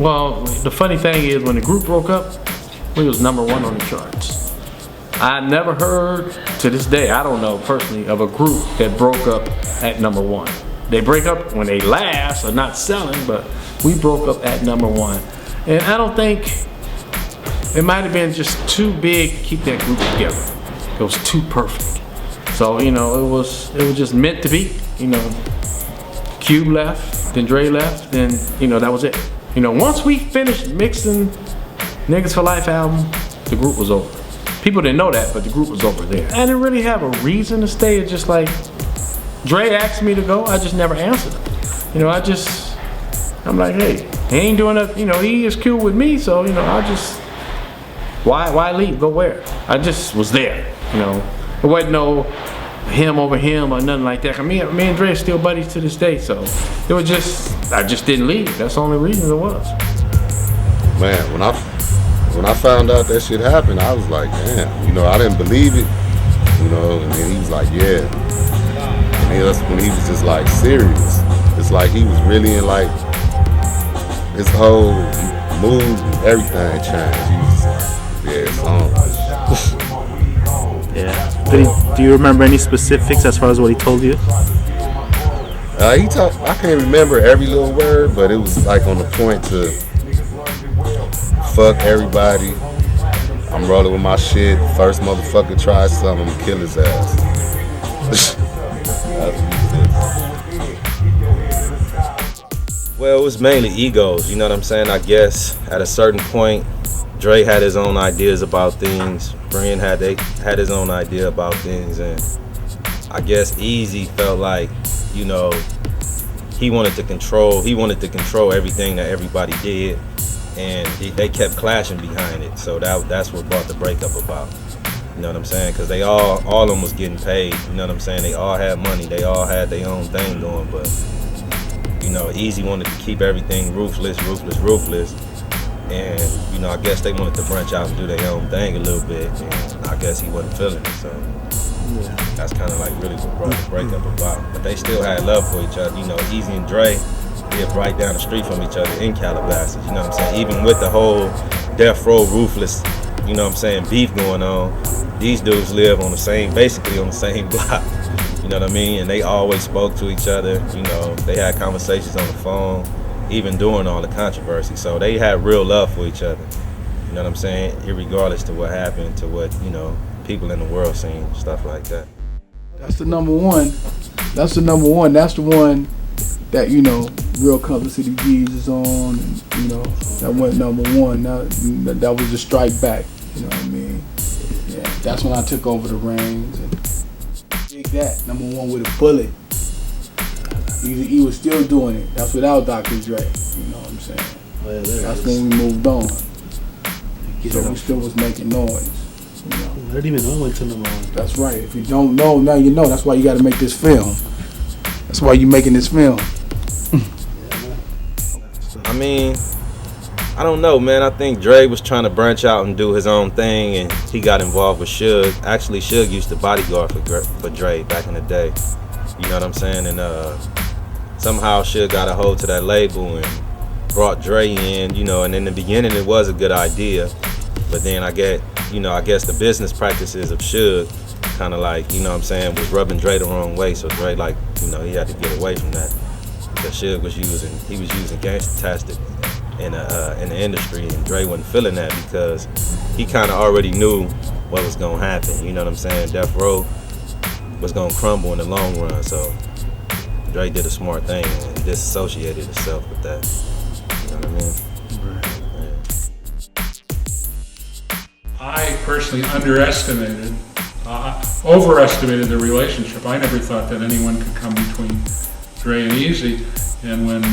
Well, the funny thing is when the group broke up, we was #1 on the charts. I never heard, to this day, I don't know personally, of a group that broke up at #1. They break up when they last or not selling, but we broke up at #1. And I don't think, it might have been just too big to keep that group together. It was too perfect. So, you know, it was just meant to be. You know, Cube left, then Dre left, then, you know, that was it. You know, once we finished mixing Niggas for Life album, the group was over. People didn't know that, but the group was over there. I didn't really have a reason to stay. It's just like, Dre asked me to go, I just never answered him. You know, I'm like, hey, he ain't doing nothing, you know, he is cool with me, so, you know, why leave, go where? I just was there, you know. It wasn't no him over him or nothing like that. Me and Dre are still buddies to this day, so it was just, I just didn't leave. That's the only reason it was. Man, when I found out that shit happened, I was like, damn, you know, I didn't believe it, you know, and then he was like, yeah. And that's when he was just like serious. It's like he was really in like, his whole mood and everything changed. He was just, yeah, it's on. Yeah. Do you remember any specifics as far as what he told you? I can't remember every little word, but it was like on the point to fuck everybody. I'm rolling with my shit. First motherfucker tries something, I'm gonna kill his ass. Well, it was mainly egos, you know what I'm saying? I guess at a certain point, Dre had his own ideas about things. Brian had his own idea about things, and I guess Eazy felt like, you know, he wanted to control everything that everybody did, and they kept clashing behind it. So that's what brought the breakup about. You know what I'm saying? Because they all of them was getting paid. You know what I'm saying? They all had money. They all had their own thing going, but you know, Eazy wanted to keep everything ruthless. And, you know, I guess they wanted to branch out and do their own thing a little bit, and I guess he wasn't feeling it, so that's kind of like really what brought the breakup about. But they still had love for each other. You know, Eazy and Dre lived right down the street from each other in Calabasas, you know what I'm saying? Even with the whole Death Row, Ruthless, you know what I'm saying, beef going on, these dudes live basically on the same block, you know what I mean? And they always spoke to each other, you know, they had conversations on the phone, even during all the controversy. So they had real love for each other. You know what I'm saying? Irregardless to what happened, to what, you know, people in the world seen, stuff like that. That's the #1. That's the #1. That's the one that, you know, Real Compton City G's is on, and, you know, that went #1. That was a strike back, you know what I mean? Yeah, that's when I took over the reins, and dig that, #1 with a bullet. He was still doing it. That's without Dr. Dre. You know what I'm saying? Oh, yeah, that's when we moved on. So we still was making noise. You know? I didn't even know until #1. That's right. If you don't know, now you know. That's why you got to make this film. That's why you making this film. I mean, I don't know, man. I think Dre was trying to branch out and do his own thing, and he got involved with Suge. Actually, Suge used to bodyguard for Dre back in the day. You know what I'm saying? And somehow Suge got a hold to that label and brought Dre in, you know, and in the beginning it was a good idea, but then I guess the business practices of Suge kind of like, you know what I'm saying, was rubbing Dre the wrong way, so Dre, like, you know, he had to get away from that, because Suge was using gangsta-tastic in the industry, and Dre wasn't feeling that because he kind of already knew what was gonna happen, you know what I'm saying? Death Row was gonna crumble in the long run, so Dre did a smart thing and disassociated himself with that. You know what I mean? I personally overestimated the relationship. I never thought that anyone could come between Dre and Eazy, and when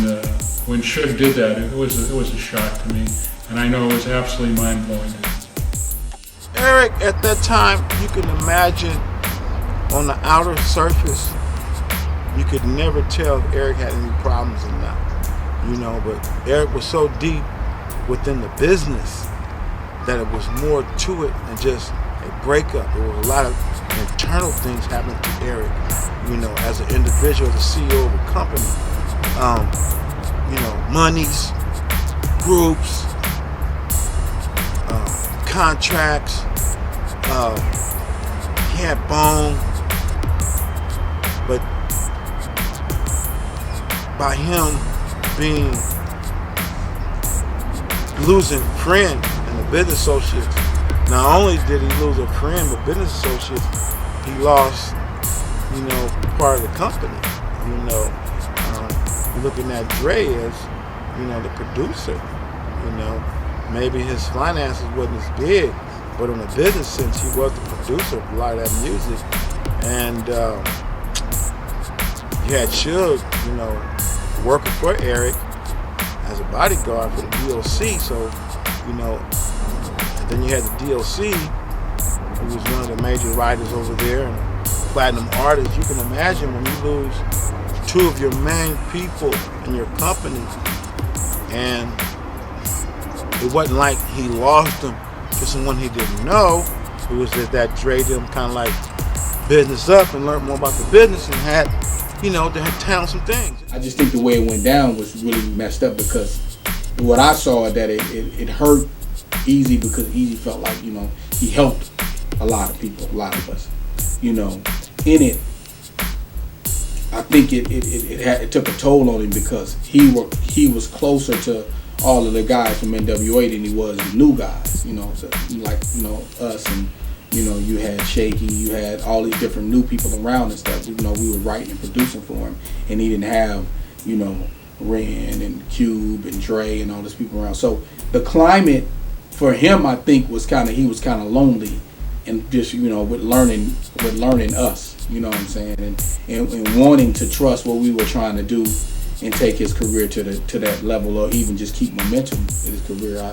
Suge did that, it was a shock to me, and I know it was absolutely mind-blowing. Eric, at that time, you can imagine on the outer surface, you could never tell if Eric had any problems or not, you know, but Eric was so deep within the business that it was more to it than just a breakup. There was a lot of internal things happening to Eric, you know, as an individual, as a CEO of a company. You know, monies, groups, contracts. He had Bone, but by him being losing friend and the business associates, not only did he lose a friend but business associates, he lost, part of the company. Looking at Dre as, the producer. Maybe his finances wasn't as big, but in a business sense, he was the producer of a lot of that music. And you had Suge, working for Eric as a bodyguard for the DLC. So, and then you had the DLC, who was one of the major writers over there and platinum artist. You can imagine when you lose two of your main people in your company, and it wasn't like he lost them to someone he didn't know. It was that Dre them kind of like business up and learned more about the business and had, they had talent some things. I just think the way it went down was really messed up, because what I saw that it hurt Eazy, because Eazy felt like, he helped a lot of people, a lot of us, in it. I think it took a toll on him, because he was closer to all of the guys from NWA than he was the new guys, us, and you had Shaky, you had all these different new people around and stuff. We were writing and producing for him, and he didn't have Ren and Cube and Dre and all these people around. So the climate for him, I think, he was kind of lonely, and just with learning us. You know what I'm saying, and wanting to trust what we were trying to do and take his career to that level, or even just keep momentum in his career.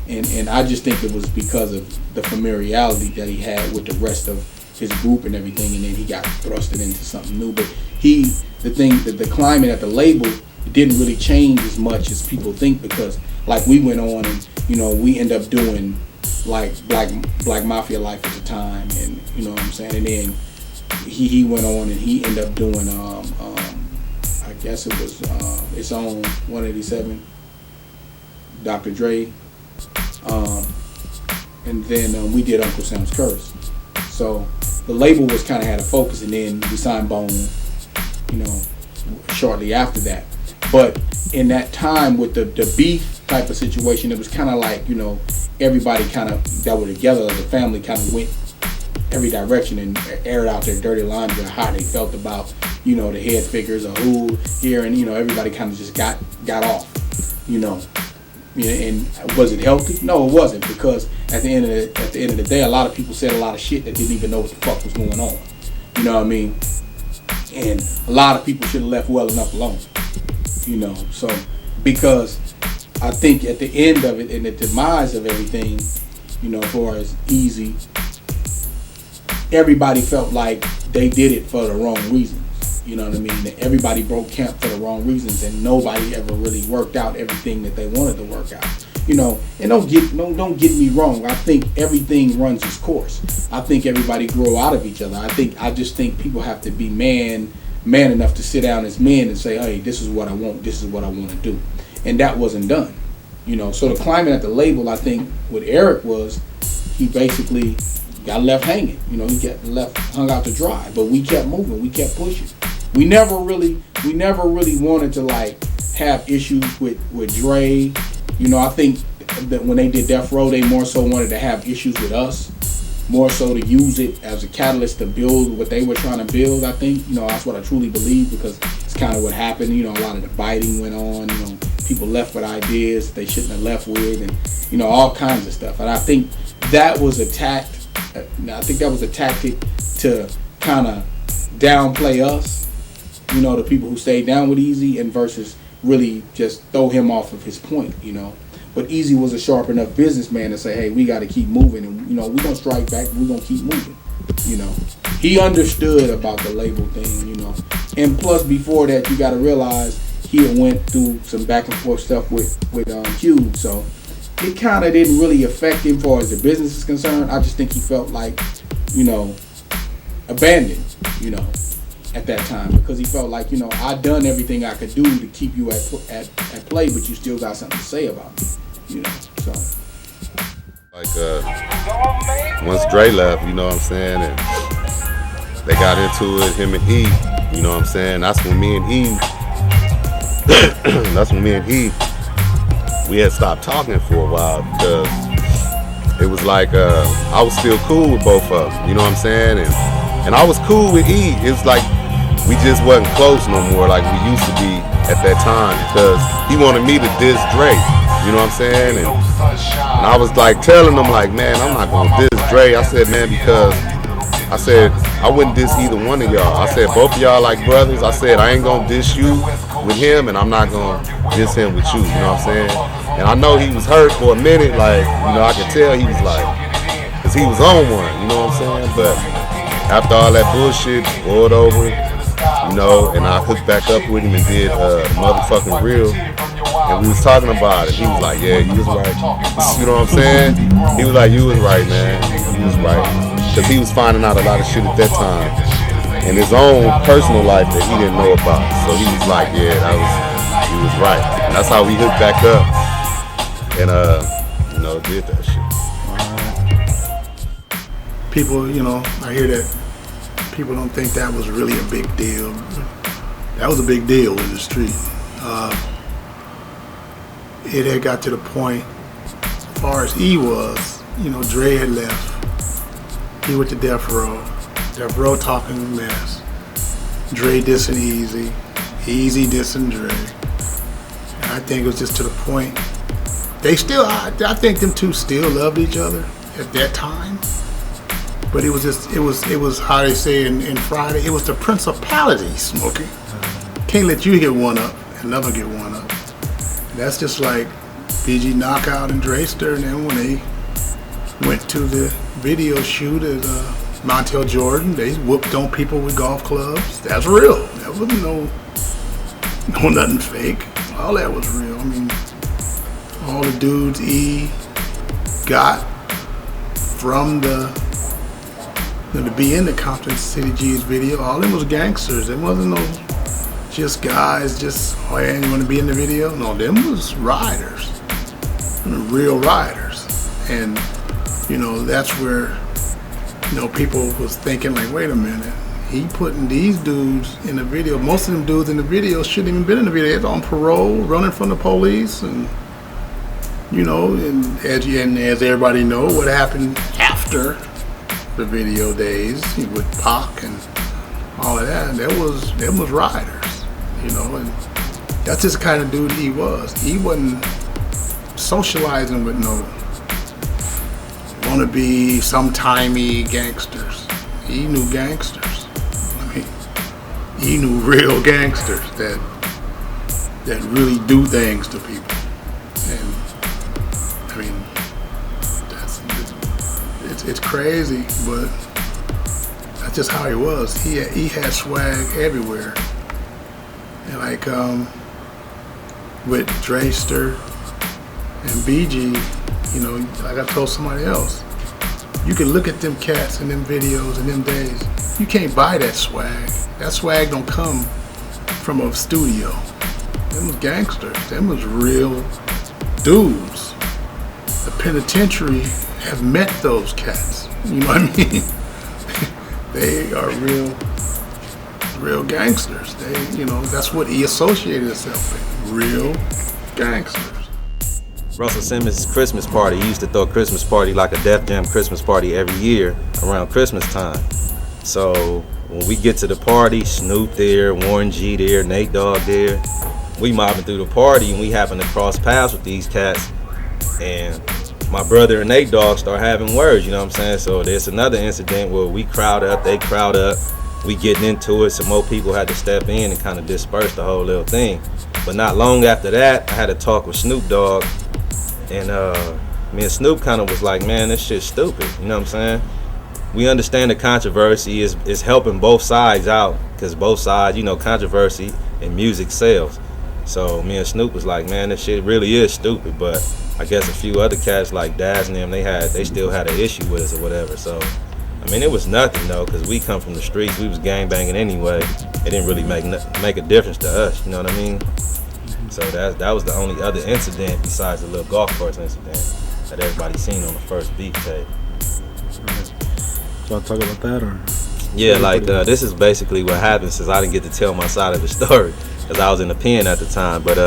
And I just think it was because of the familiarity that he had with the rest of his group and everything, and then he got thrusted into something new. But the climate at the label didn't really change as much as people think, because like we went on and we end up doing like Black Mafia Life at the time, and you know what I'm saying, and then he went on and he ended up doing I guess it was its own 187, Dr. Dre, and then we did Uncle Sam's Curse. So the label was kind of had a focus, and then we signed Bone, shortly after that. But in that time with the beef type of situation, it was kind of like everybody kind of that were together as a family kind of went every direction and aired out their dirty laundry of how they felt about the head figures or who here, and everybody kind of just got off, and was it healthy? No, it wasn't, because at the end of the day, a lot of people said a lot of shit that didn't even know what the fuck was going on. You know what I mean? And a lot of people should have left well enough alone. So because I think at the end of it and the demise of everything, as far as Eazy, everybody felt like they did it for the wrong reasons. You know what I mean? That everybody broke camp for the wrong reasons, and nobody ever really worked out everything that they wanted to work out. And don't get me wrong. I think everything runs its course. I think everybody grow out of each other. I just think people have to be man enough to sit down as men and say, hey, this is what I want. This is what I want to do. And that wasn't done. So the climate at the label, I think, with Eric was he basically got left hanging. He got hung out to dry. But we kept moving. We kept pushing. We never really wanted to like have issues with Dre. I think that when they did Death Row, they more so wanted to have issues with us, more so to use it as a catalyst to build what they were trying to build. I think that's what I truly believe, because it's kind of what happened. A lot of the biting went on. People left with ideas they shouldn't have left with, and all kinds of stuff. And I think that was a tactic to kind of downplay us, the people who stayed down with Eazy, and versus really just throw him off of his point, But Eazy was a sharp enough businessman to say, hey, we got to keep moving, and we're going to strike back, we're going to keep moving, He understood about the label thing, And plus, before that, you got to realize he had went through some back and forth stuff with Cube, so it kind of didn't really affect him as far as the business is concerned. I just think he felt like, abandoned, at that time, because he felt like, you know, I done everything I could do to keep you at play, but you still got something to say about me, you know. So like once Dre left, you know what I'm saying, and they got into it, him and E, you know what I'm saying. That's when me and E, we had stopped talking for a while, because it was like I was still cool with both of them, you know what I'm saying, and I was cool with E. It was like we just wasn't close no more like we used to be at that time, because he wanted me to diss Dre, you know what I'm saying, and I was like telling him like, man, I'm not gonna diss Dre. I said, man, because I said I wouldn't diss either one of y'all. I said both of y'all like brothers. I said I ain't gonna diss you with him, and I'm not gonna diss him with you, you know what I'm saying. And I know he was hurt for a minute, like, you know, I could tell he was like, cause he was on one, you know what I'm saying. But after all that bullshit boiled over, you know, and I hooked back up with him and did motherfucking Real, and we was talking about it. He was like, yeah, you was right. You know what I'm saying? He was like, you was right, man. You was right. Because he was finding out a lot of shit at that time in his own personal life that he didn't know about. So he was like, yeah, he was right. And that's how we hooked back up and, you know, did that shit. People, you know, I hear that people don't think that was really a big deal. That was a big deal in the street. It had got to the point, as far as E was, you know, Dre had left. He went to Death Row. Death Row talking a mess. Dre dissing Easy. Easy dissing Dre. And I think it was just to the point, they still, I think them two still loved each other at that time. But it was just, it was how they say in Friday, it was the principality, Smokey. Can't let you get one up and never get one up. That's just like BG Knockout and Drayster, and then when they went to the video shoot at Montel Jordan, they whooped on people with golf clubs. That's real. That wasn't no nothing fake. All that was real. I mean, all the dudes E got from to be in the Compton City G's video, all them was gangsters. It wasn't no just guys, just, oh yeah, you want to be in the video? No, them was riders, real riders. And, you know, that's where, you know, people was thinking like, wait a minute, he putting these dudes in the video. Most of them dudes in the video shouldn't even been in the video. They're on parole, running from the police, and, you know, and as everybody know, what happened after the video days with Pac and all of that, them was riders, you know, and that's just the kind of dude he was. He wasn't socializing with no wannabe, sometimey gangsters. He knew gangsters. I mean, he knew real gangsters that really do things to people. And I mean, it's crazy, but that's just how he was. He had swag everywhere. And like with Drayster and BG, you know, like I told somebody else, you can look at them cats in them videos in them days. You can't buy that swag. That swag don't come from a studio. Them was gangsters. Them was real dudes. The penitentiary have met those cats. You know what I mean? They are real gangsters. They, you know, that's what he associated himself with. Real gangsters. Russell Simmons' Christmas party, he used to throw a Christmas party like a Def Jam Christmas party every year around Christmas time. So when we get to the party, Snoop there, Warren G there, Nate Dogg there, we mobbing through the party and we happen to cross paths with these cats, and my brother and Nate Dogg start having words, you know what I'm saying? So there's another incident where we crowd up, they crowd up, we getting into it, some more people had to step in and kind of disperse the whole little thing. But not long after that, I had a talk with Snoop Dogg, and me and Snoop kind of was like, man, this shit's stupid, you know what I'm saying? We understand the controversy is helping both sides out, because both sides, you know, controversy and music sells. So me and Snoop was like, man, this shit really is stupid, but I guess a few other cats like Daz and them, they still had an issue with us or whatever. So I mean, it was nothing though, cause we come from the streets. We was gang banging anyway. It didn't really make a difference to us. You know what I mean? So that was the only other incident besides the little golf course incident that everybody seen on the first beef tape. So I'll talk about that, or Yeah, like this is basically what happened, since I didn't get to tell my side of the story, cause I was in the pen at the time. But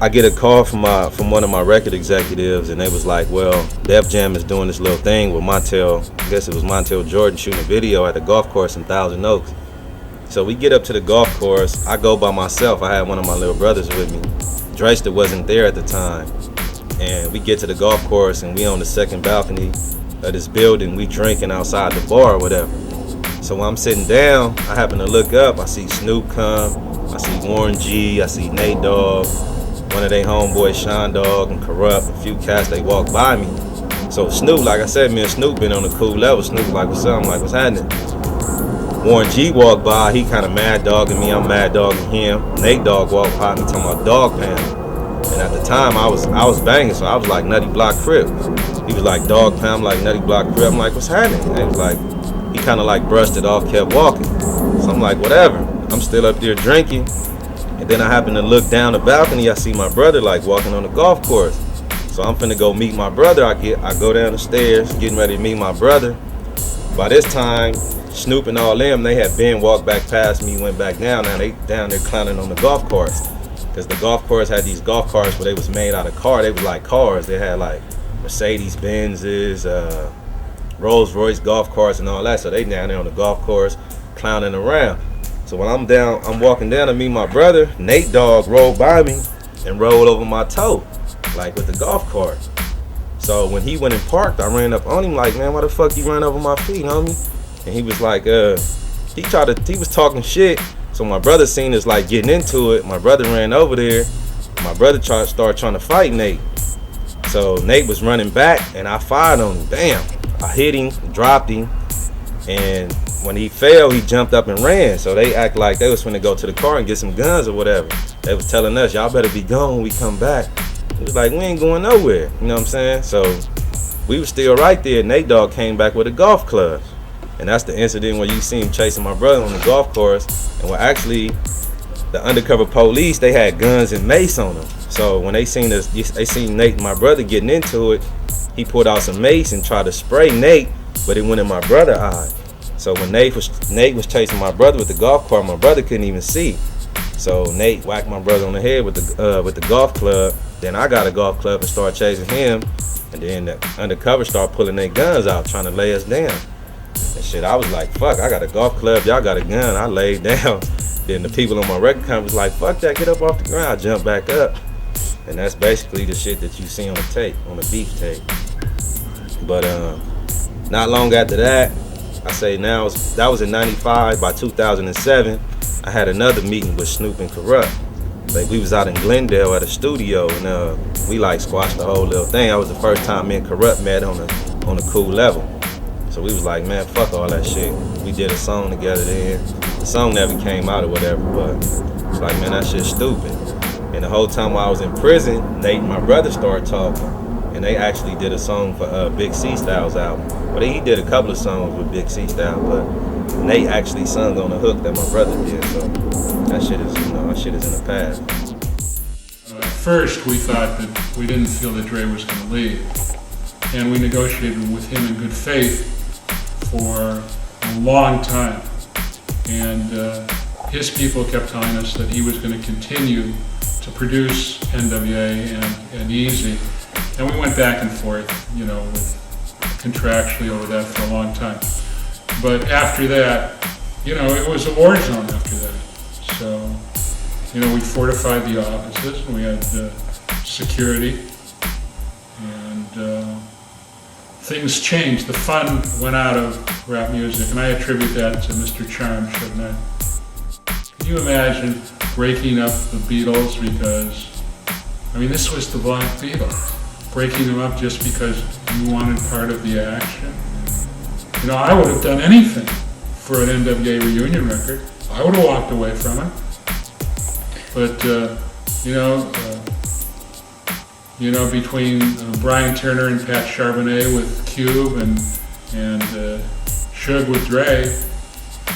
I get a call from one of my record executives, and they was like, well, Def Jam is doing this little thing with Montel. I guess it was Montel Jordan shooting a video at the golf course in Thousand Oaks. So we get up to the golf course. I go by myself. I had one of my little brothers with me. Drayster wasn't there at the time. And we get to the golf course, and we on the second balcony of this building. We drinking outside the bar or whatever. So when I'm sitting down, I happen to look up. I see Snoop come. I see Warren G. I see Nate Dogg. One of their homeboys, Sean Dogg and Corrupt. A few cats, they walk by me. So Snoop, like I said, me and Snoop been on a cool level. Snoop like, what's up? I'm like, what's happening? Warren G walked by, he kind of mad dogging me, I'm mad dogging him. Nate Dogg walked by me talking about Dog Pound. And at the time I was banging, so I was like Nutty Block Crip. He was like Dog Pound, I'm like Nutty Block Crip. I'm like, what's happening? And he was like, he kind of like brushed it off, kept walking. So I'm like, whatever. I'm still up there drinking. And then I happen to look down the balcony, I see my brother like walking on the golf course. So I'm finna go meet my brother. I go down the stairs, getting ready to meet my brother. By this time, Snoop and all them, they had been walked back past me, went back down. Now they down there clowning on the golf course. Cause the golf course had these golf carts where they was made out of car. They was like cars. They had like Mercedes Benzes, Rolls Royce golf carts and all that. So they down there on the golf course clowning around. So when I'm walking down to meet my brother, Nate Dogg rolled by me and rolled over my toe, like with the golf cart. So when he went and parked, I ran up on him like, man, why the fuck you ran over my feet, homie? And he was like, he was talking shit. So my brother seen us like getting into it. My brother ran over there. My brother started trying to fight Nate. So Nate was running back and I fired on him. Bam! I hit him, dropped him, and when he fell, he jumped up and ran. So they act like they was finna go to the car and get some guns or whatever. They was telling us, y'all better be gone when we come back. He was like, we ain't going nowhere. You know what I'm saying? So we was still right there. Nate Dogg came back with a golf club. And that's the incident where you see him chasing my brother on the golf course. And where actually the undercover police, they had guns and mace on them. So when they seen us, they seen Nate and my brother getting into it, he pulled out some mace and tried to spray Nate, but it went in my brother's eye. So when Nate was chasing my brother with the golf cart, my brother couldn't even see. So Nate whacked my brother on the head with the golf club. Then I got a golf club and started chasing him. And then the undercover started pulling their guns out, trying to lay us down. And shit, I was like, fuck, I got a golf club, y'all got a gun. I laid down. Then the people on my record company was like, fuck that, get up off the ground. I jumped back up. And that's basically the shit that you see on the tape, on the beef tape. But not long after that, I say now, that was in 95. By 2007, I had another meeting with Snoop and Corrupt. Like, we was out in Glendale at a studio, and we like squashed the whole little thing. That was the first time me and Corrupt met on a cool level. So we was like, man, fuck all that shit. We did a song together then. The song never came out or whatever, but it's like, man, that shit's stupid. And the whole time while I was in prison, Nate and my brother started talking. And they actually did a song for Big C Styles album. But he did a couple of songs with Big C Styles, but Nate actually sung on the hook that my brother did. So that shit is in the past. At first, we thought that we didn't feel that Dre was going to leave. And we negotiated with him in good faith for a long time. And his people kept telling us that he was going to continue to produce NWA and Eazy. And we went back and forth, with contractually over that for a long time. But after that, it was a war zone after that. So, we fortified the offices, and we had security, and things changed. The fun went out of rap music, and I attribute that to Mr. Charm, shouldn't I? Can you imagine breaking up the Beatles because, this was the Black Beatles. Breaking them up just because you wanted part of the action. I would have done anything for an NWA reunion record. I would have walked away from it. But, between Brian Turner and Pat Charbonnet with Cube and, And Suge with Dre,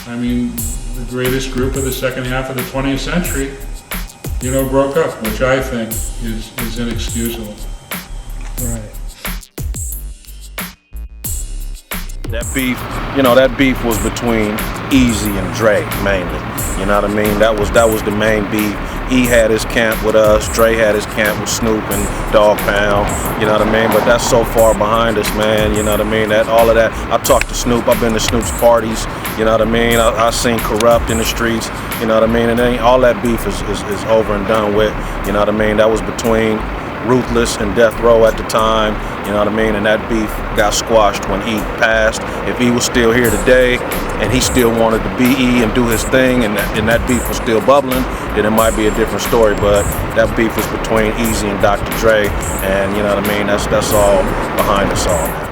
I mean, the greatest group of the second half of the 20th century, you know, broke up, which I think is inexcusable. Right. That beef, you know, that beef was between Eazy and Dre mainly. You know what I mean? That was the main beef. E had his camp with us, Dre had his camp with Snoop and Dogg Pound. You know what I mean? But that's so far behind us, man. You know what I mean? That all of that. I talked to Snoop. I've been to Snoop's parties. You know what I mean? I seen Corrupt in the streets. You know what I mean? And then all that beef is over and done with. You know what I mean? That was between Ruthless and Death Row at the time, you know what I mean? And that beef got squashed when E passed. If E was still here today and he still wanted to be E and do his thing and that beef was still bubbling, then it might be a different story. But that beef was between Eazy and Dr. Dre, and you know what I mean? That's all behind us all.